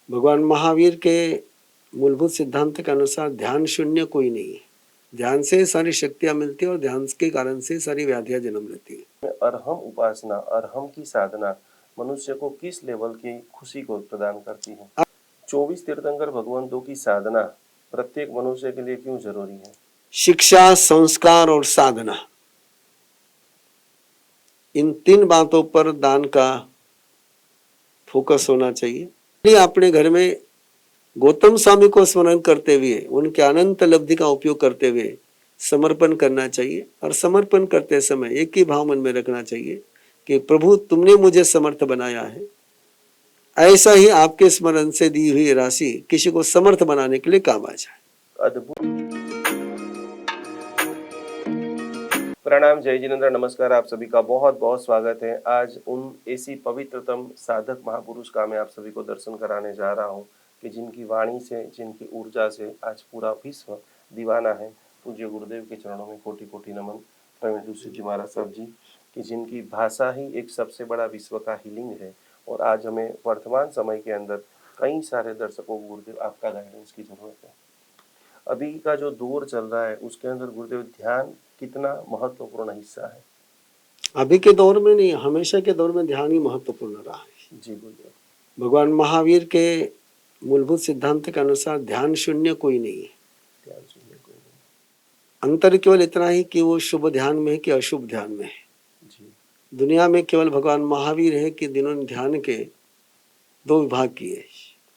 भगवान महावीर के मूलभूत सिद्धांत के अनुसार ध्यान शून्य कोई नहीं है। ध्यान से सारी शक्तियां मिलती है और ध्यान के कारण से सारी व्याधियां जन्म लेती है। अरहम उपासना, अरहम की साधना मनुष्य को किस लेवल की खुशी को प्रदान करती है? 24 तीर्थंकर भगवंतों की साधना प्रत्येक मनुष्य के लिए क्यों जरूरी है? शिक्षा, संस्कार और साधना, इन 3 बातों पर दान का फोकस होना चाहिए। अपने घर में गौतम स्वामी को स्मरण करते हुए, उनके अनंत लब्धि का उपयोग करते हुए समर्पण करना चाहिए। और समर्पण करते समय एक ही भाव मन में रखना चाहिए कि प्रभु तुमने मुझे समर्थ बनाया है, ऐसा ही आपके स्मरण से दी हुई राशि किसी को समर्थ बनाने के लिए काम आ जाए। अद्भुत। प्रणाम, जय जिनेंद्र, नमस्कार। आप सभी का बहुत बहुत स्वागत है। आज उन ऐसी पवित्रतम साधक महापुरुष का मैं आप सभी को दर्शन कराने जा रहा हूँ कि जिनकी वाणी से, जिनकी ऊर्जा से आज पूरा विश्व दीवाना है। पूज्य गुरुदेव के चरणों में कोटि कोटि नमन। प्रवीण जोशी जी महाराज साहब जी कि जिनकी भाषा ही एक सबसे बड़ा विश्व का हीलिंग है। और आज हमें वर्तमान समय के अंदर कई सारे दर्शकों को गुरुदेव आपका गाइडेंस की जरूरत है। अभी का जो दौर चल रहा है उसके अंदर गुरुदेव ध्यान कितना महत्वपूर्ण हिस्सा है? अभी के दौर में नहीं, हमेशा के दौर में ध्यान ही महत्वपूर्ण रहा है। जी गुरुदेव। भगवान महावीर के मूलभूत सिद्धांत के अनुसार ध्यान शून्य कोई नहीं है। ध्यान शून्य कोई नहीं। अंतर केवल इतना ही कि वो शुभ ध्यान में है कि अशुभ ध्यान में है। जी। दुनिया में केवल भगवान महावीर है कि जिन्होंने ध्यान के 2 विभाग किए,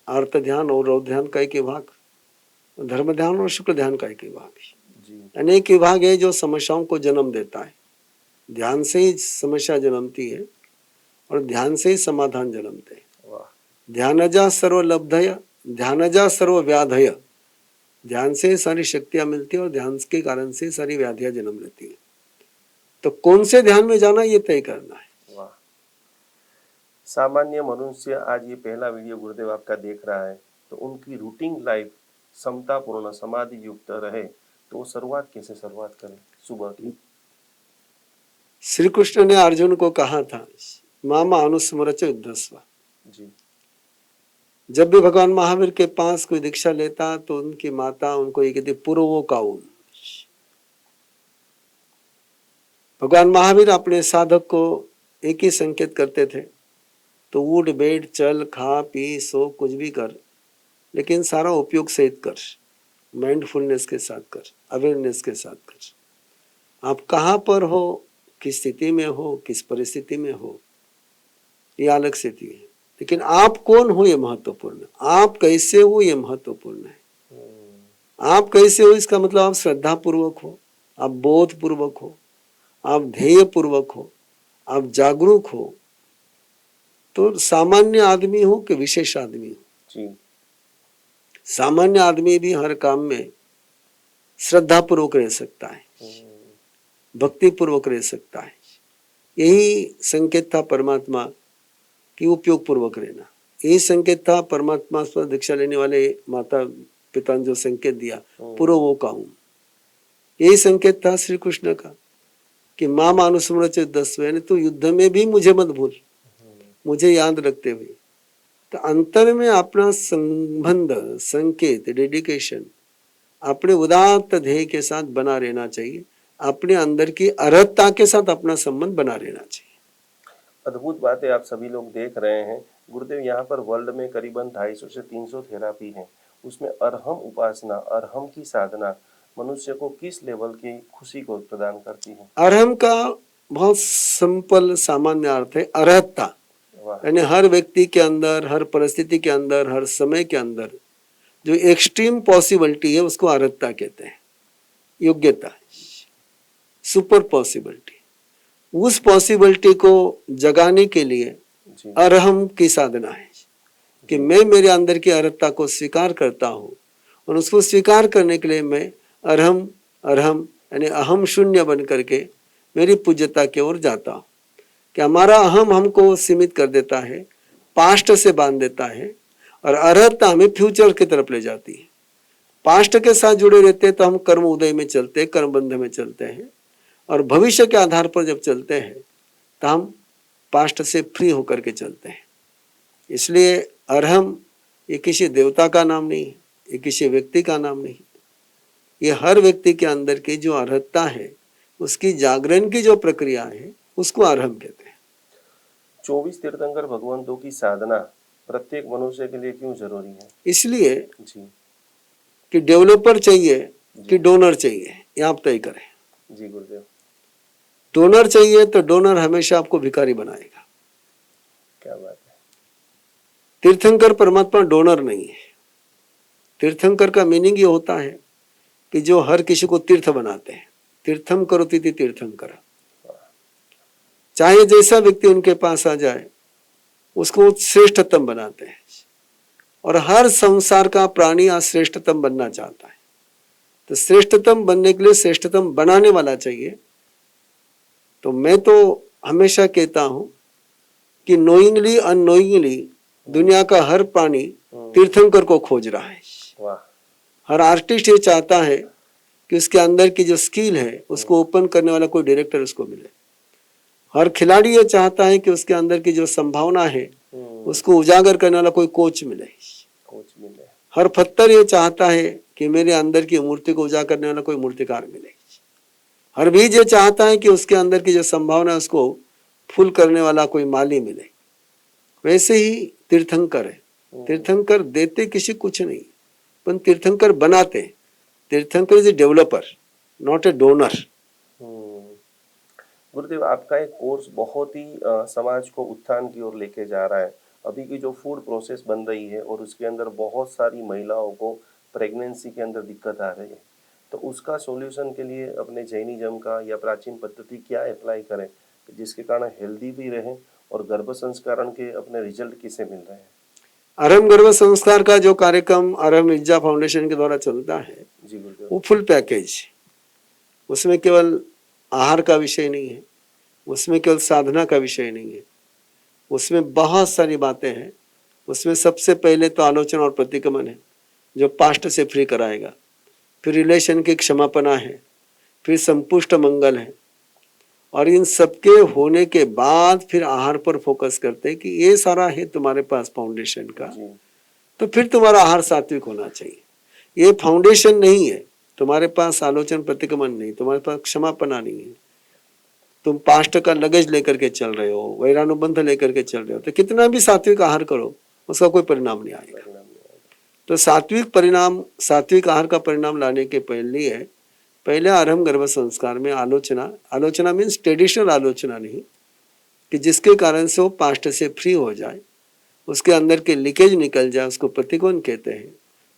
अर्थ ध्यान और रौद्र ध्यान का एक विभाग, धर्म ध्यान और शुक्ल ध्यान का एक विभाग। अनेक विभाग है जो समस्याओं को जन्म देता है। ध्यान से ही समस्या जन्मती है और ध्यान से ही समाधान जन्मते हैं। ध्यानजा सर्वलब्धय, ध्यानजा सर्व व्याधय। ध्यान से सारी शक्तियां मिलती है और ध्यान के कारण से सारी व्याधियां जन्म लेती है। तो कौन से ध्यान में जाना ये तय करना है। वाह। सामान्य मनुष्य आज ये पहला वीडियो गुरुदेव आपका देख रहा है, तो उनकी रूटीन लाइफ समतापूर्ण समाधि युक्त रहे तो शुरुआत कैसे शुरुआत करें सुबह की? श्री कृष्ण ने अर्जुन को कहा था, मामा अनुस्मरच युद्धस्व। जी। जब भी भगवान महावीर के पास कोई दीक्षा लेता तो उनकी माता उनको ये कहती, पूर्वो काउन। भगवान महावीर अपने साधक को एक ही संकेत करते थे, तो उठ बैठ चल खा पी सो कुछ भी कर, लेकिन सारा उपयोग सहित कर, माइंडफुलनेस के साथ कर, अवेयरनेस के साथ कर। आप कहाँ पर हो, किस स्थिति में हो, किस परिस्थिति में हो, ये अलग स्थिति है, लेकिन आप कौन हो ये महत्वपूर्ण। आप कैसे हो ये महत्वपूर्ण है। आप कैसे हो इसका मतलब आप श्रद्धा पूर्वक हो, आप बोध पूर्वक हो, आप ध्येय पूर्वक हो, आप जागरूक हो। तो सामान्य आदमी हो कि विशेष आदमी हो, जी। सामान्य आदमी भी हर काम में श्रद्धा पूर्वक रह सकता है, भक्ति पूर्वक रह सकता है। यही संकेत था परमात्मा की उपयोग पूर्वक रहना। यही संकेत था परमात्मा से दीक्षा लेने वाले माता पिता ने जो संकेत दिया, पूर्वो काहूं। यही संकेत था श्री कृष्ण का कि माम अनुस्मरच युद्धस्व, यानी तू युद्ध में भी मुझे मत भूल, मुझे याद रखते हुए। तो अंतर में अपना संबंध, संकेत, डेडिकेशन अपने उदात्त ध्येय के साथ बना रहना चाहिए। अपने अंदर की अर्हता के साथ अपना संबंध बना रहना चाहिए। अद्भुत बातें आप सभी लोग देख रहे हैं। गुरुदेव, यहाँ पर वर्ल्ड में करीबन 250 से 300 थेरापी है, उसमें अरहम उपासना, अरहम की साधना मनुष्य को किस लेवल की खुशी को प्रदान करती है? अरहम का बहुत सिंपल सामान्य अर्थ है अर्हता, यानी हर व्यक्ति के अंदर, हर परिस्थिति के अंदर, हर समय के अंदर जो एक्सट्रीम पॉसिबिलिटी है उसको अर्हता कहते हैं। योग्यता, सुपर पॉसिबिलिटी। उस पॉसिबिलिटी को जगाने के लिए अरहम की साधना है कि मैं मेरे अंदर की अर्हता को स्वीकार करता हूँ और उसको स्वीकार करने के लिए मैं अरहम अरहम यानी अहम शून्य बन करके मेरी पूज्यता की ओर जाता हूँ। कि हमारा अहम हमको सीमित कर देता है, पास्ट से बांध देता है, और अर्हता हमें फ्यूचर की तरफ ले जाती है। पास्ट के साथ जुड़े रहते हैं तो हम कर्म उदय में चलते हैं, कर्म बंध में चलते हैं, और भविष्य के आधार पर जब चलते हैं तो हम पास्ट से फ्री होकर के चलते हैं। इसलिए अरहम ये किसी देवता का नाम नहीं है, ये किसी व्यक्ति का नाम नहीं, ये हर व्यक्ति के अंदर की जो अर्हता है उसकी जागरण की जो प्रक्रिया है उसको आरंभ कहते हैं। 24 तीर्थंकर भगवंतों की साधना प्रत्येक मनुष्य के लिए क्यों जरूरी है? इसलिए जी कि डेवलपर चाहिए कि डोनर चाहिए, ये आप तय करें। जी गुरुदेव। डोनर चाहिए तो डोनर हमेशा आपको भिखारी बनाएगा। क्या बात है। तीर्थंकर परमात्मा डोनर नहीं है। तीर्थंकर का मीनिंग ये होता है कि जो हर किसी को तीर्थ बनाते हैं। तीर्थम करोति तीर्थंकर, चाहे जैसा व्यक्ति उनके पास आ जाए उसको श्रेष्ठतम बनाते हैं। और हर संसार का प्राणी आज श्रेष्ठतम बनना चाहता है, तो श्रेष्ठतम बनने के लिए श्रेष्ठतम बनाने वाला चाहिए। तो मैं तो हमेशा कहता हूं कि नोइंगली अननोइंगली दुनिया का हर प्राणी तीर्थंकर को खोज रहा है। वाह। हर आर्टिस्ट ये चाहता है कि उसके अंदर की जो स्किल है उसको ओपन करने वाला कोई डायरेक्टर उसको मिले। हर खिलाड़ी ये चाहता है कि उसके अंदर की जो संभावना है उसको उजागर करने वाला कोई कोच मिले। हर पत्थर ये चाहता है कि मेरे अंदर की मूर्ति को उजागर करने वाला कोई मूर्तिकार मिले। हर बीज ये चाहता है कि उसके अंदर की जो संभावना है उसको फूल करने वाला कोई माली मिले। वैसे ही तीर्थंकर है। तीर्थंकर देते किसी कुछ नहीं, पर तीर्थंकर बनाते। तीर्थंकर is a developer, not a donor. गुरुदेव, आपका एक कोर्स बहुत ही समाज को उत्थान की ओर लेके जा रहा है। अभी की जो फूड प्रोसेस बन रही है और उसके अंदर बहुत सारी महिलाओं को प्रेगनेंसी के अंदर दिक्कत आ रही है, तो उसका सॉल्यूशन के लिए अपने जैनिज्म का या प्राचीन पद्धति क्या अप्लाई करें जिसके कारण हेल्दी भी रहे और गर्भ संस्करण के अपने रिजल्ट किसे मिल रहे हैं? आरंभ गर्भ संस्कार का जो कार्यक्रम आरंभ इज्जा फाउंडेशन के द्वारा चलता है जी गुरुदेव। वो फुल पैकेज। उसमें केवल आहार का विषय नहीं है, उसमें केवल साधना का विषय नहीं है, उसमें बहुत सारी बातें हैं। उसमें सबसे पहले तो आलोचना और प्रतिक्रमण है जो पास्ट से फ्री कराएगा, फिर रिलेशन की क्षमापना है, फिर संपुष्ट मंगल है, और इन सबके होने के बाद फिर आहार पर फोकस करते हैं कि ये सारा है तुम्हारे पास फाउंडेशन का, तो फिर तुम्हारा आहार सात्विक होना चाहिए। ये फाउंडेशन नहीं है, तुम्हारे पास आलोचना प्रतिक्रमण नहीं, तुम्हारे पास क्षमापना नहीं है, तुम पास्ट का लगेज लेकर के चल रहे हो, वैरानुबंध लेकर के चल रहे हो, तो कितना भी सात्विक आहार करो उसका कोई परिणाम नहीं आएगा। तो सात्विक आहार का परिणाम लाने के लिए पहले आरंभ गर्भ संस्कार में आलोचना मीन्स ट्रेडिशनल आलोचना नहीं, कि जिसके कारण से वो पास्ट से फ्री हो जाए, उसके अंदर के लीकेज निकल जाए, उसको प्रतिकोण कहते हैं।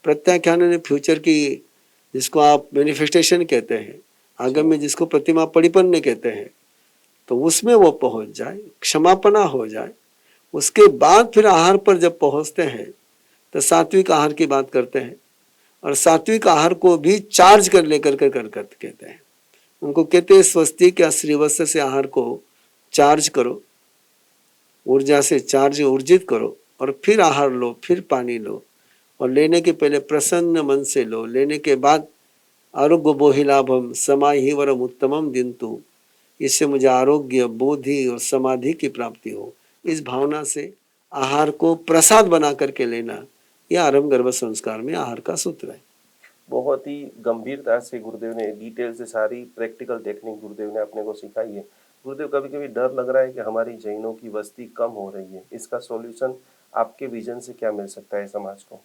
प्रत्याख्यान फ्यूचर की जिसको आप मैनिफेस्टेशन कहते हैं, आगम में जिसको प्रतिमा परिपन्न कहते हैं, तो उसमें वो पहुंच जाए, क्षमापना हो जाए। उसके बाद फिर आहार पर जब पहुंचते हैं तो सात्विक आहार की बात करते हैं, और सात्विक आहार को भी चार्ज कर लेकर कर कहते हैं। उनको कहते हैं स्वस्तिक या श्रीवत्स से आहार को चार्ज करो, ऊर्जा से चार्ज ऊर्जित करो, और फिर आहार लो, फिर पानी लो, और लेने के पहले प्रसन्न मन से लो, लेने के बाद आरोग्य बोहि लाभम समाहि वरम उत्तमम दिंतु, इससे मुझे आरोग्य, बोधि और समाधि की प्राप्ति हो। इस भावना से आहार को प्रसाद बना करके लेना, यह आरंभ गर्भ संस्कार में आहार का सूत्र है। बहुत ही गंभीरता से गुरुदेव ने डिटेल से सारी प्रैक्टिकल टेक्निक गुरुदेव ने अपने को सिखाई है। गुरुदेव, कभी कभी डर लग रहा है कि हमारी जैनों की बस्ती कम हो रही है, इसका सॉल्यूशन आपके विजन से क्या मिल सकता है समाज को?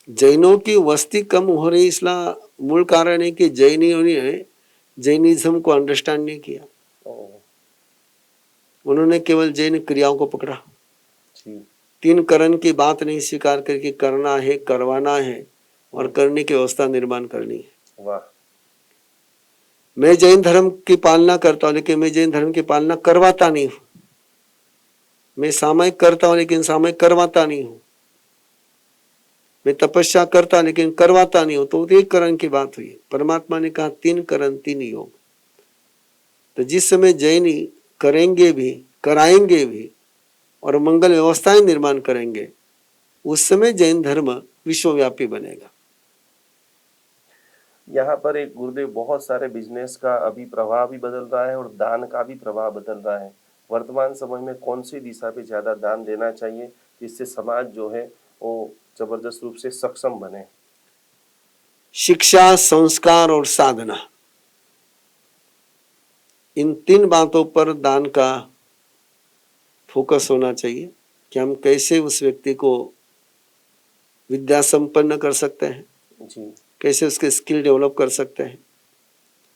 जैनों की वस्ती कम हो रही, इसका मूल कारण है कि जैनियों ने जैनिज्म को अंडरस्टैंड नहीं किया। उन्होंने केवल जैन क्रियाओं को पकड़ा, 3 करण की बात नहीं स्वीकार करके करना है, करवाना है और करने की व्यवस्था निर्माण करनी है। वाह। मैं जैन धर्म की पालना करता हूँ लेकिन मैं जैन धर्म की पालना करवाता नहीं हूँ। मैं सामयिक करता हूँ लेकिन सामयिक करवाता नहीं हूँ। मैं तपस्या करता लेकिन करवाता नहीं हूँ। तो एक करण की बात हुई। परमात्मा ने कहा 3 करण 3 योग। तो जिस समय जैनी करेंगे भी, कराएंगे भी और मंगल व्यवस्थाएं निर्माण करेंगे, उस समय जैन धर्म विश्वव्यापी बनेगा। यहाँ पर एक गुरुदेव बहुत सारे बिजनेस का अभी प्रभाव भी बदल रहा है और दान का भी प्रभाव बदल रहा है। वर्तमान समय में कौन सी दिशा पे ज्यादा दान देना चाहिए जिससे समाज जो है वो जबरदस्त रूप से सक्षम बने? शिक्षा, संस्कार और साधना, इन 3 बातों पर दान का फोकस होना चाहिए कि हम कैसे उस व्यक्ति को विद्या संपन्न कर सकते हैं, जी कैसे उसके स्किल डेवलप कर सकते हैं,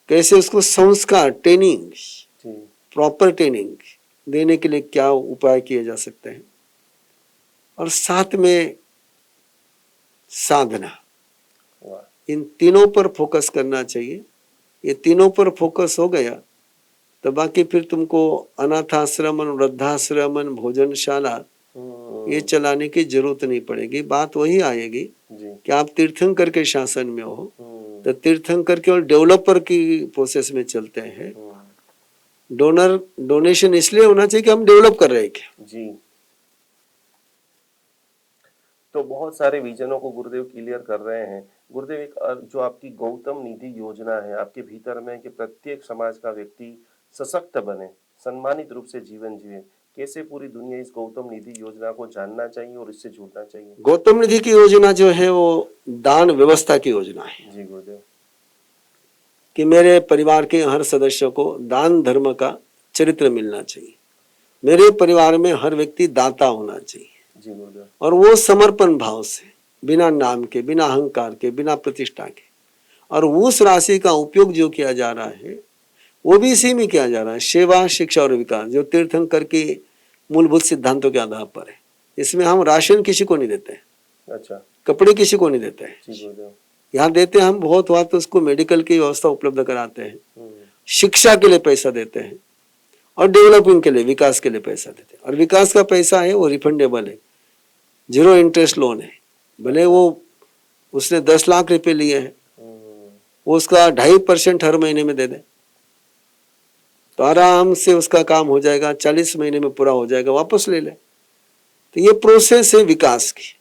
कैसे उसको संस्कार, ट्रेनिंग, जी प्रॉपर ट्रेनिंग देने के लिए क्या उपाय किए जा सकते हैं, और साथ में साधना, वाह इन तीनों पर फोकस करना चाहिए। ये तीनों पर फोकस हो गया तो बाकी फिर तुमको अनाथाश्रमन, वृद्धाश्रमन, भोजनशाला ये चलाने की जरूरत नहीं पड़ेगी। बात वही आएगी जी कि आप तीर्थंकर के शासन में हो हम्म, तो तीर्थंकर केवल डेवलपर की प्रोसेस में चलते हैं। डोनेशन इसलिए होना चाहिए कि हम डेवलप कर रहे हैं क्या। जी तो बहुत सारे विजनों को गुरुदेव क्लियर कर रहे हैं। गुरुदेव एक जो आपकी गौतम निधि योजना है आपके भीतर में कि प्रत्येक समाज का व्यक्ति सशक्त बने, सम्मानित रूप से जीवन जिए, कैसे पूरी दुनिया इस गौतम निधि योजना को जानना चाहिए और इससे जुड़ना चाहिए? गौतम निधि की योजना जो है वो दान व्यवस्था की योजना है जी गुरुदेव। कि मेरे परिवार के हर सदस्य को दान धर्म का चरित्र मिलना चाहिए। मेरे परिवार में हर व्यक्ति दाता होना चाहिए जी गुरुदेव। और वो समर्पण भाव से, बिना नाम के, बिना अहंकार के, बिना प्रतिष्ठा के, और उस राशि का उपयोग जो किया जा रहा है वो भी इसी में किया जा रहा है, सेवा, शिक्षा और विकास, जो तीर्थंकर के मूलभूत सिद्धांतों के आधार पर है। इसमें हम राशन किसी को नहीं देते हैं, अच्छा कपड़े किसी को नहीं देते हैं। जी गुरुदेव। यहाँ देते हैं हम, बहुत हुआ तो उसको मेडिकल की व्यवस्था उपलब्ध कराते हैं, हम्म, शिक्षा के लिए पैसा देते हैं और डेवलपिंग के लिए, विकास के लिए पैसा देते हैं। और विकास का पैसा है वो रिफंडेबल है, 0 इंटरेस्ट लोन है। भले वो उसने 10 लाख रुपए लिए हैं, वो उसका 2.5% हर महीने में दे दे तो आराम से उसका काम हो जाएगा, 40 महीने में पूरा हो जाएगा, वापस ले ले। तो ये प्रोसेस है विकास की।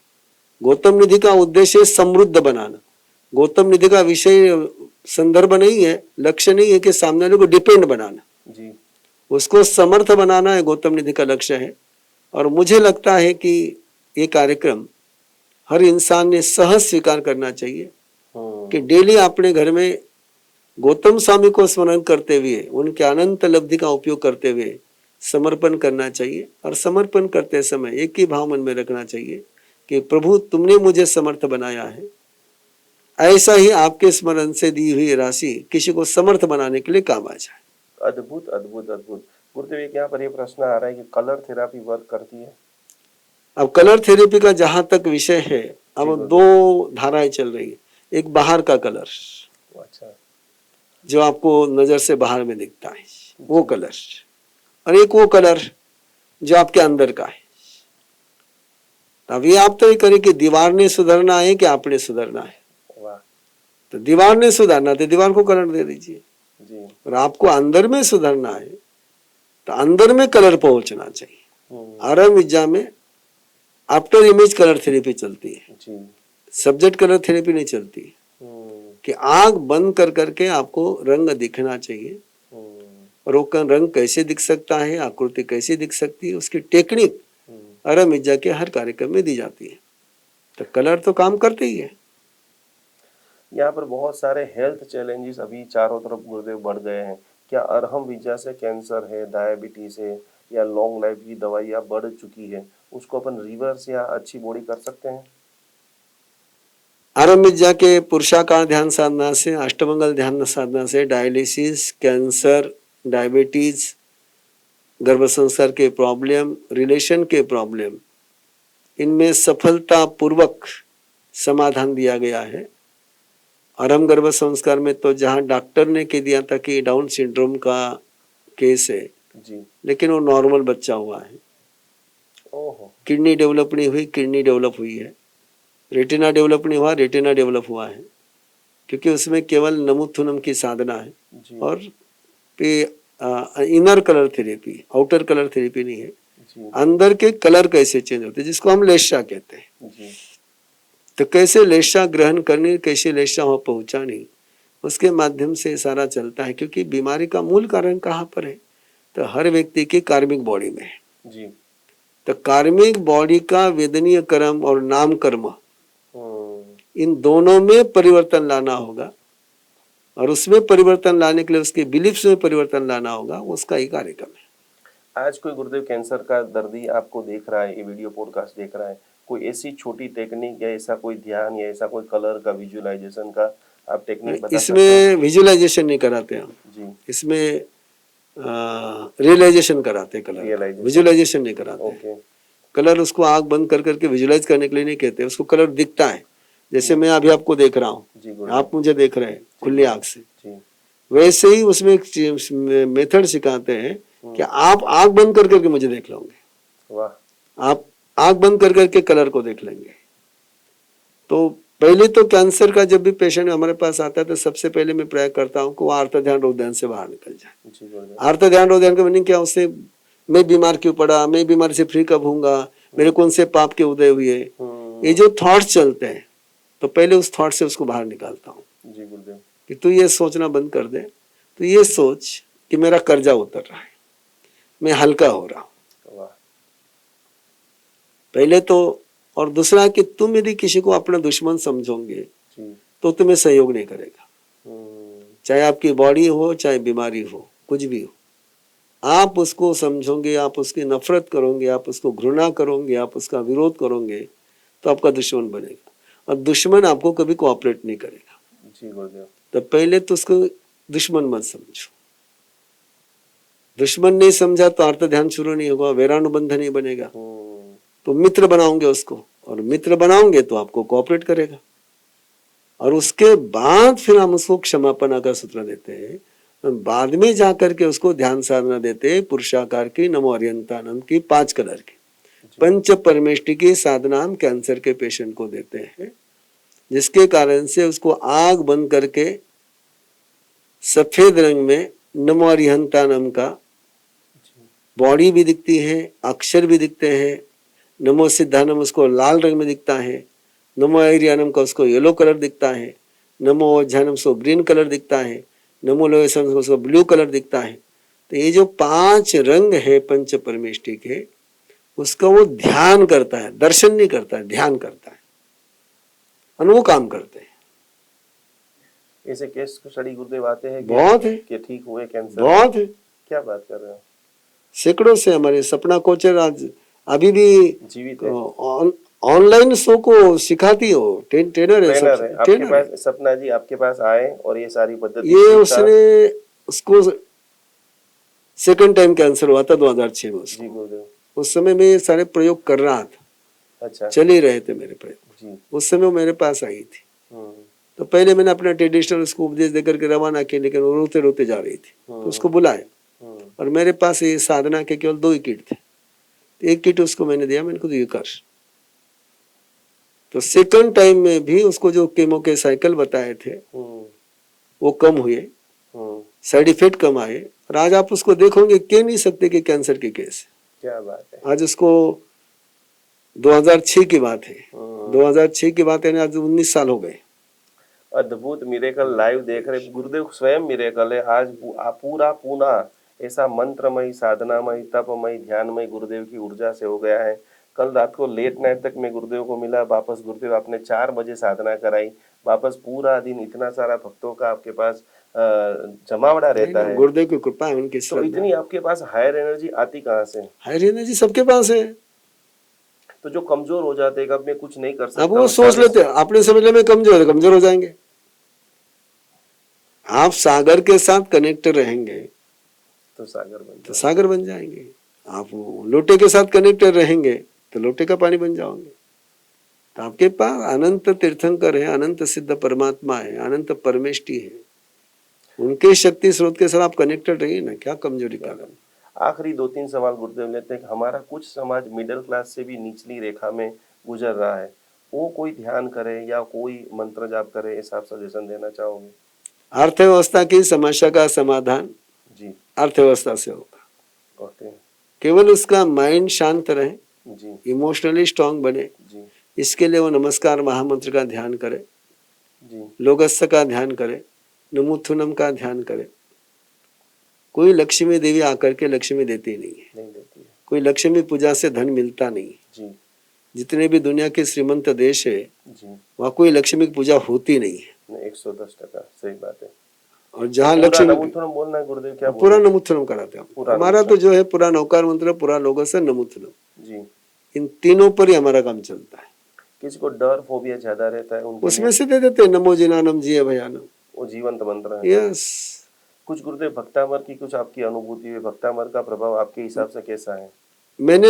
गौतम निधि का उद्देश्य है समृद्ध बनाना। गौतम निधि का विषय संदर्भ नहीं है, लक्ष्य नहीं है कि सामने वाले को डिपेंड बनाना, जी उसको समर्थ बनाना है, गौतम निधि का लक्ष्य है। और मुझे लगता है कि ये कार्यक्रम हर इंसान ने सहज स्वीकार करना चाहिए कि डेली अपने घर में गौतम स्वामी को स्मरण करते हुए, उनके अनंत लब्धि का उपयोग करते हुए समर्पण करना चाहिए। और समर्पण करते समय एक ही भाव मन में रखना चाहिए कि प्रभु तुमने मुझे समर्थ बनाया है, ऐसा ही आपके स्मरण से दी हुई राशि किसी को समर्थ बनाने के लिए काम आ जाए। अद्भुत अद्भुत अद्भुत। गुरुदेव एक यहाँ पर ये प्रश्न आ रहा है कि कलर थेरापी वर्क करती है? अब कलर थेरेपी का जहां तक विषय है, अब जी, 2 धाराएं चल रही है। एक बाहर का कलर, अच्छा जो आपको नजर से बाहर में दिखता है, वो कलर, और एक वो कलर जो आपके अंदर का है। अब ये आप तय करें कि दीवार ने सुधरना है कि आपने सुधरना है। वाह तो दीवार ने सुधरना तो दीवार को कलर दे दीजिए, जी और आपको अंदर में सुधरना है तो अंदर में कलर पहुंचना चाहिए। आरएम विद्या में आफ्टर इमेज कलर थेरेपी चलती है, जी सब्जेक्ट कलर थेरेपी नहीं चलती है। कि आंख बंद कर करके आपको रंग दिखना चाहिए, और वो रंग कैसे दिख सकता है, आकृति कैसे दिख सकती है, उसकी टेक्निक आरएम विद्या के हर कार्यक्रम में दी जाती है। तो कलर तो काम करते ही है। यहाँ पर बहुत सारे हेल्थ चैलेंजेस अभी चारों तरफ गुरुदेव बढ़ गए हैं। क्या अरहम विद्या से कैंसर है, डायबिटीज है या लॉन्ग लाइफ की दवाइयाँ बढ़ चुकी है, उसको अपन रिवर्स या अच्छी बॉडी कर सकते हैं? आरएम विद्या के पुरुषाकार ध्यान साधना से, अष्टमंगल ध्यान साधना से डायलिसिस, कैंसर, डायबिटीज, गर्भ संस्कार के प्रॉब्लम, रिलेशन के प्रॉब्लम, इनमें सफलता पूर्वक समाधान दिया गया है। आरंभ गर्भ संस्कार में तो जहां डॉक्टर ने कह दिया था कि डाउन सिंड्रोम का केस है, जी लेकिन वो नॉर्मल बच्चा हुआ है। ओहो किडनी डेवलप नहीं हुई, किडनी डेवलप हुई है। रेटिना डेवलप नहीं हुआ, रेटिना डेवलप हुआ है, क्योंकि उसमें केवल नमुथुनम की साधना है। जी और inner colour therapy, outer colour therapy नहीं है। जी अंदर के कलर कैसे चेंज होते हैं, जिसको हम लेशा कहते हैं। जी तो कैसे लेशा ग्रहण करनी, कैसे लेशा वहां पहुंचानी, उसके माध्यम से सारा चलता है। क्योंकि बीमारी का मूल कारण कहाँ पर है, तो हर व्यक्ति की कार्मिक बॉडी में है। जी तो तो कार्मिक बॉडी का वेदनीय कर्म और नाम कर्म, इन दोनों में परिवर्तन लाना होगा, और उसमें परिवर्तन लाने के लिए उसके बिलीफ्स में परिवर्तन लाना होगा, उसका ही कार्यक्रम है। आज कोई गुरुदेव कैंसर का दर्दी आपको देख रहा है, ये वीडियो पॉडकास्ट देख रहा है, कोई ऐसी छोटी टेक्निक या ऐसा कोई ध्यान या ऐसा कोई कलर का विजुअलाइजेशन का आप टेक्निक बता सकते हैं? इसमें विजुअलाइजेशन नहीं कराते हम जी, इसमें रियलाइजेशन कराते हैं, कलर Realization. विजुअलाइजेशन नहीं कराते। ओके, कलर उसको आंख बंद कर करके विजुअलाइज करने के लिए नहीं कहते, उसको कलर दिखता है। जैसे मैं अभी आपको देख रहा हूँ, जी गुरुदेव, आप मुझे देख रहे हैं खुली आंख से, जी, वैसे ही उसमें एक मेथड सिखाते हैं कि आप आंख बंद कर करके मुझे देख लोगे, वाह, आप आंख बंद कर करके कलर को देख लेंगे। तो पहले तो कैंसर का जब भी पेशेंट हमारे पास आता है तो सबसे पहले मैं प्रयास करता हूँ कि वो आर्त ध्यान रोग ध्यान से बाहर निकल जाए। जी गुरुदेव, आर्त ध्यान रोग ध्यान का मीनिंग क्या, उससे मैं बीमार क्यों पड़ा, मैं बीमारी से फ्री कब होऊंगा, मेरे कौन से पाप के उदय हुए, ये जो थॉट्स चलते हैं, तो पहले उस थॉट से उसको बाहर निकालता हूँ जी गुरुदेव, कि तू ये सोचना बंद कर दे, तो ये सोच कि मेरा कर्जा उतर रहा है, मैं हल्का हो रहा हूँ वाह, पहले तो। और दूसरा कि तुम यदि किसी को अपना दुश्मन समझोगे जी, तो तुम्हें सहयोग नहीं करेगा, हम्म, चाहे आपकी बॉडी हो चाहे बीमारी हो, कुछ भी हो। आप उसको समझोगे, आप उसकी नफरत करोगे, आप उसको घृणा करोगे, आप उसका विरोध करोगे, तो आपका दुश्मन बनेगा, और दुश्मन आपको कभी कोऑपरेट नहीं करेगा। जी गुरुदेव, तो पहले तो उसको दुश्मन मत समझो। दुश्मन नहीं समझा तो अर्थ ध्यान शुरू नहीं होगा, वैरानुबंध नहीं बनेगा। तो मित्र बनाओगे उसको, और मित्र बनाओगे तो आपको कोऑपरेट करेगा, और उसके बाद फिर हम उसको क्षमापना का सूत्र देते हैं, बाद में जाकर के उसको ध्यान साधना देते हैं, पुरुषाकार की, नमो अर्यंतानंद की, 5 कलर की, पंच परमेष्टि की साधना हम कैंसर के पेशेंट को देते हैं, जिसके कारण से उसको आग बंद करके सफेद रंग में नमो अर्यंतानंद का बॉडी भी दिखती है, अक्षर भी दिखते हैं। नमो सिद्धानम उसको लाल रंग में दिखता है, नमो ऐरियानम का उसको येलो कलर दिखता है, नमो अज्ञानम उसको ग्रीन कलर दिखता है, नमो लोयसम उसको ब्लू कलर दिखता है। तो ये जो 5 रंग है पंच परमेष्टि के, उसका वो ध्यान करता है, दर्शन नहीं करता है, ध्यान करता है, और वो काम करते हैं। ऐसे केस स्टडी गुरुदेव आते हैं बहुत है, कि ठीक हुए कैंसर? बहुत है, क्या बात कर रहे हो? सैकड़ों से। हमारे सपना कोचर आज अभी भी जीवित है, ऑनलाइन शो को सिखाती हो, ट्रेनर है, ट्रेनर है आपके ट्रेनर है। पास। सपना जी आपके पास आए और ये सारी पद्धति ये सीखा? उसने उसको सेकंड टाइम कैंसर हुआ था 2006 में उसको। जी गुरुदेव, उस समय मैं ये सारे प्रयोग कर रहा था, अच्छा, चल ही रहे थे मेरे प्रयोग। जी, उस समय वो मेरे पास आई थी, हम्म, तो पहले मैंने अपना ट्रेडिशनल उसको उपदेश देकर के रवाना किया, लेकिन वो रोते रोते जा रही थी, तो उसको बुलाया, और मेरे पास ये साधना के केवल 2 ही किट थे। एक किट उसको मैंने दिया, मैंने कहा ये कर। तो सेकंड टाइम में भी उसको जो केमो के साइकिल बताए थे वो कम हुए, साइड इफेक्ट कम आए, और आज आप उसको देखोगे, कह नहीं सकते कि कैंसर के केस। क्या बात है, आज उसको 2006 की बात है, 2006 की बात है, आज 19 साल हो गए। अद्भुत मिरेकल लाइव देख रहे गुरुदेव, स्वयं मिरेकल है। आज पूरा पूना ऐसा मंत्रमय, साधनामय, तपमय, ध्यानमय गुरुदेव की ऊर्जा से हो गया है। कल रात को लेट नाइट तक मैं गुरुदेव को मिला, वापस गुरुदेव आपने 4 बजे साधना कराई, वापस पूरा दिन इतना सारा भक्तों का आपके पास जमावड़ा रहता है। गुरुदेव की कृपा है, उनकी तो श्रद्धा। इतनी आपके पास हायर एनर्जी आती कहाँ से? हायर एनर्जी सबके पास है। तो जो कमजोर हो जाते हैं, अब मैं कुछ नहीं कर सकता, अब वो सोच लेते हैं, आपने समझ लिया मैं कमजोर हो जाएंगे। आप सागर के साथ कनेक्ट रहेंगे तो सागर बन जाएंगे। आप लोटे के साथ कनेक्टेड रहेंगे तो लोटे का पानी बन जाओगे। तो आपके पास अनंत तीर्थंकर है, अनंत सिद्ध परमात्मा है, अनंत परमेष्टि है, उनके शक्ति स्रोत के साथ आप कनेक्टेड रहिए ना, क्या कमजोरी का कारण। आखिरी 2-3 सवाल गुरुदेव लेते हैं। हमारा कुछ समाज मिडिल क्लास से भी निचली रेखा में गुजर रहा है, वो कोई ध्यान करे या कोई मंत्र जाप करे, ऐसा आप सजेशन देना चाहोगे? अर्थव्यवस्था की समस्या का समाधान जी, अर्थव्यवस्था से होगा। कहते हैं केवल उसका माइंड शांत रहे, जी, इमोशनली स्ट्रांग बने, जी, इसके लिए वो नमस्कार महामंत्र का ध्यान करे, जी, लोगस्य का ध्यान करे, नमुथुनम का ध्यान करे। कोई लक्ष्मी देवी आकर के लक्ष्मी देती नहीं है, नहीं देती है। कोई लक्ष्मी पूजा से धन मिलता नहीं। जी जितने भी दुनिया के श्रीमंत देश है जी, वहाँ कोई लक्ष्मी की पूजा होती नहीं है। नहीं 110% सही बात है। और जहाँ पूरा लक्ष्मी नमूथुरम बोलना है गुरुदेव, क्या पूरा बोलना नमुत्थनम कराते हैं हम। पूरा हमारा तो जो है पूरा नौकार मंत्र, पूरा लोगों से नमुत्थनम, है? जी, इन तीनों पर ही हमारा काम चलता है। किसी को डर फोबिया ज्यादा रहता है उनके उसमें लिए से दे देते हैं नमो जिनानम जिये भयानम। वो जीवंत मंत्र है। यस, कुछ गुरुदेव भक्तामर की कुछ आपकी अनुभूति है, भक्तामर का प्रभाव आपके हिसाब से कैसा है? मैंने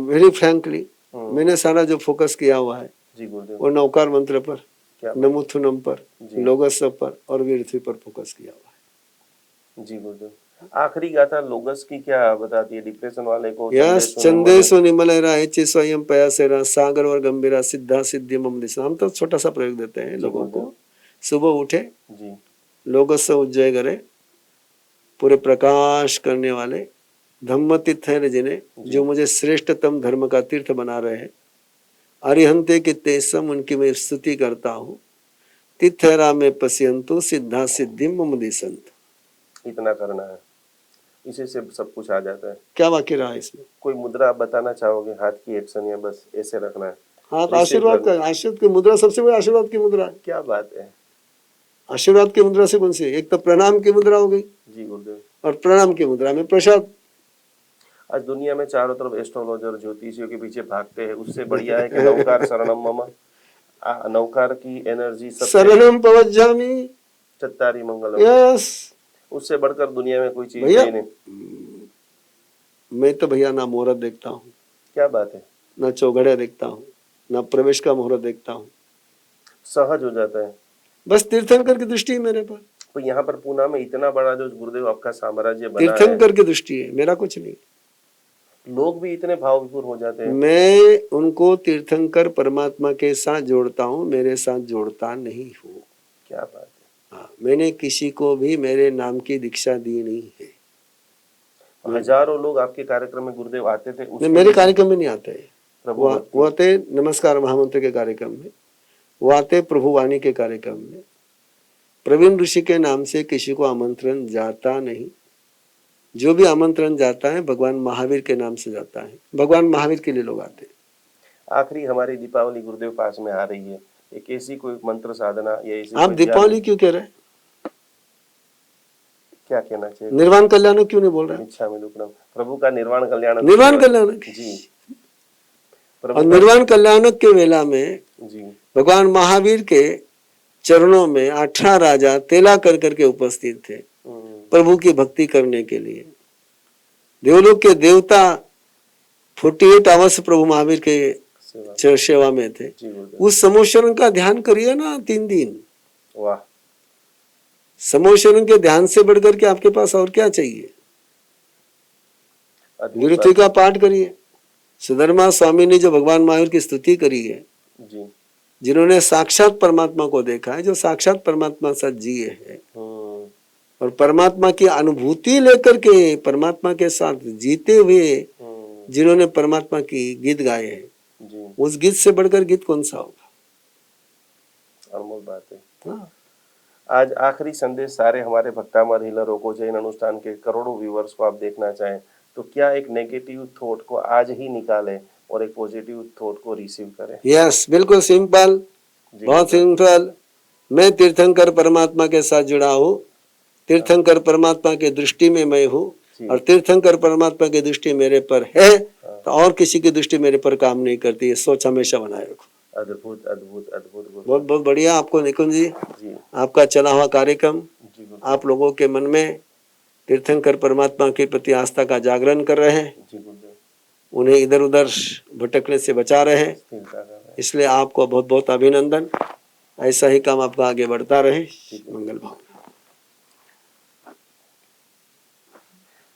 वेरी फ्रैंकली हम्म, मैंने सारा जो फोकस किया हुआ है जी गुरुदेव, वो नौकार मंत्र पर, क्या बात नमुथुनम पर, जी। लोगस पर और वीरथी पर फोकस किया हुआ है। जी गुरुदेव, आखिरी गाथा लोगस की क्या बताती है डिप्रेशन वाले को? यस, चंदेशो निमलरा एचे स्वयं पयासेरा सागर और गंभीरा सिद्धा सिद्धि मम दिशा। हम तो छोटा सा प्रयोग देते हैं जी लोगों गुरुदेव, को। सुबह उठे, जी लोगस उज्जय करे, पूरे प्रकाश करने वाले धम्म तीर्थ है जिन्हें, जो मुझे श्रेष्ठतम धर्म का तीर्थ बना रहे हैं, अरिहंते के तेसम उनकी मैं स्तुति करता हूँ। तिथरा में पश्यंतु सिद्धा सिद्धि मम दिशंत। इतना करना है, इसी से सब कुछ आ जाता है। क्या वाक्य रहा है इसमें? कोई मुद्रा आप बताना चाहोगे? हाथ की एक्शन या बस ऐसे रखना है? हाँ, तो Receive आशीर्वाद करना। का, आशीर्वाद की मुद्रा सबसे बड़ी आशीर्वाद की मुद्रा है। क्या बात है। आशीर्वाद की मुद्रा से कौन सी? एक तो प्रणाम की मुद्रा हो गई, जी गुरुदेव, और प्रणाम की मुद्रा में प्रसाद। आज दुनिया में चारों तरफ एस्ट्रोलॉजर ज्योतिषियों के पीछे भागते हैं, उससे बढ़िया है कि नौकार शरणम मम। नौकार की एनर्जी सबसे शरणम पवज्जामि। चत्तारी मंगलम, यस उससे बढ़कर दुनिया में कोई चीज भैया, है ही नहीं। मैं तो भैया ना मुहूर्त देखता हूँ, क्या बात है, ना चौघड़े देखता हूँ, ना प्रवेश का मुहूर्त देखता हूँ। सहज हो जाता है। बस तीर्थंकर की दृष्टि है मेरे पर। तो यहाँ पर पूना में इतना बड़ा जो गुरुदेव आपका साम्राज्य बना है, तीर्थंकर की दृष्टि है, मेरा कुछ नहीं। लोग भी इतने भावविभोर हो जाते हैं। मैं उनको तीर्थंकर परमात्मा के साथ जोड़ता हूँ, मेरे साथ जोड़ता नहीं हूँ। क्या बात है। हाँ, मैंने किसी को भी मेरे नाम की दीक्षा दी नहीं है। हजारों लोग आपके कार्यक्रम में गुरुदेव आते थे, नहीं, मेरे कार्यक्रम में नहीं आते। प्रभु वो आते नमस्कार महामंत्र के कार्यक्रम में, वो आते प्रभु वाणी के कार्यक्रम में। प्रवीण ऋषि के नाम से किसी को आमंत्रण जाता नहीं। जो भी आमंत्रण जाता है भगवान महावीर के नाम से जाता है। भगवान महावीर के लिए लोग आते हैं। आखिरी हमारी दीपावली गुरुदेव पास में आ रही है, एक ऐसी कोई मंत्र साधना या ऐसी आप कोई दीपावली क्यों कह रहे हैं? क्या कहना चाहिए? निर्वाण कल्याण क्यों नहीं बोल रहे? इच्छा में दुक्कड़म, प्रभु का निर्वाण कल्याण। निर्वाण कल्याण जी, और निर्वाण कल्याण के वेला में जी भगवान महावीर के चरणों में 18 राजा तेला कर करके उपस्थित थे प्रभु की भक्ति करने के लिए। देवलोक के देवता 48 आवर्स प्रभु महावीर के सेवा में थे। उस समोशरण का ध्यान करिए ना 3 दिन। वाह, समोशरण के ध्यान से बढ़कर के आपके पास और क्या चाहिए? विरुति का पाठ करिए। सुधर्मा स्वामी ने जो भगवान महावीर की स्तुति करी है, जी, जिन्होंने साक्षात परमात्मा को देखा है, जो साक्षात परमात्मा साथ जिए हैं और परमात्मा की अनुभूति लेकर के परमात्मा के साथ जीते हुए जिन्होंने परमात्मा की गीत गाए हैं, उस गीत से बढ़कर गीत कौन सा होगा? अनमोल बात है। हाँ। आज आखिरी संदेश सारे हमारे भक्तामर हीलरों को, जैन अनुष्ठान के करोड़ों व्यूवर्स को आप देखना चाहें तो क्या एक नेगेटिव थॉट को आज ही निकालें और एक पॉजिटिव थॉट को रिसीव करें? यस, बिल्कुल सिंपल, बहुत सिंपल। मैं तीर्थंकर परमात्मा के साथ जुड़ा हूँ, तीर्थंकर परमात्मा के दृष्टि में मैं हूँ और तीर्थंकर परमात्मा की दृष्टि मेरे पर है, तो और किसी की दृष्टि मेरे पर काम नहीं करती। ये सोच हमेशा बनाए रखो। अद्भुत अद्भुत अद्भुत। बहुत बहुत बढ़िया। आपको निकुंज जी, आपका चला हुआ कार्यक्रम आप लोगों के मन में तीर्थंकर परमात्मा के प्रति आस्था का जागरण कर रहे हैं, उन्हें इधर उधर भटकने से बचा रहे हैं। इसलिए आपको बहुत बहुत अभिनंदन। ऐसा ही काम आपका आगे बढ़ता रहे। मंगल भाव।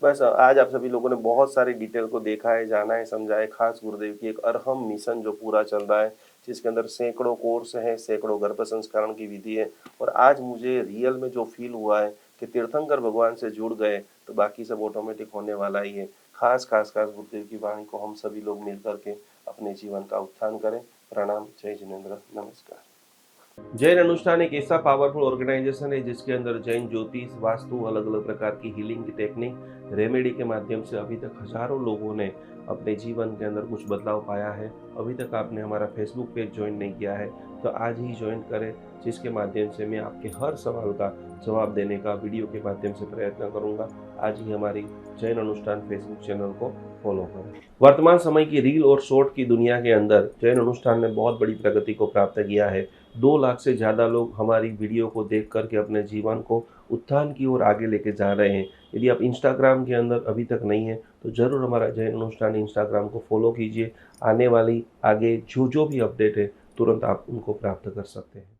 बस आज आप सभी लोगों ने बहुत सारी डिटेल को देखा है, जाना है, समझा है। खास गुरुदेव की एक अरहम मिशन जो पूरा चल रहा है, जिसके अंदर सैकड़ों कोर्स हैं, सैकड़ों गर्भ संस्करण की विधि है। और आज मुझे रियल में जो फील हुआ है कि तीर्थंकर भगवान से जुड़ गए तो बाकी सब ऑटोमेटिक होने वाला ही है। खास खास खास गुरुदेव की वाणी को हम सभी लोग मिल करके अपने जीवन का उत्थान करें। प्रणाम, जय जिनेंद्र, नमस्कार। जैन अनुष्ठान एक ऐसा पावरफुल ऑर्गेनाइजेशन है जिसके अंदर जैन ज्योतिष, वास्तु, अलग अलग प्रकार की हीलिंग की टेक्निक, रेमेडी के माध्यम से अभी तक हजारों लोगों ने अपने जीवन के अंदर कुछ बदलाव पाया है। अभी तक आपने हमारा फेसबुक पेज ज्वाइन नहीं किया है तो आज ही ज्वाइन करें, जिसके माध्यम से मैं आपके हर सवाल का जवाब देने का वीडियो के माध्यम से प्रयत्न करूंगा। आज ही हमारी जैन अनुष्ठान फेसबुक चैनल को फॉलो करें। वर्तमान समय की रील और शॉर्ट की दुनिया के अंदर जैन अनुष्ठान ने बहुत बड़ी प्रगति को प्राप्त किया है। 2 लाख से ज़्यादा लोग हमारी वीडियो को देख करके अपने जीवन को उत्थान की ओर आगे लेके जा रहे हैं। यदि आप इंस्टाग्राम के अंदर अभी तक नहीं है तो ज़रूर हमारा जैन अनुष्ठान इंस्टाग्राम को फॉलो कीजिए। आने वाली आगे जो भी अपडेट है तुरंत आप उनको प्राप्त कर सकते हैं।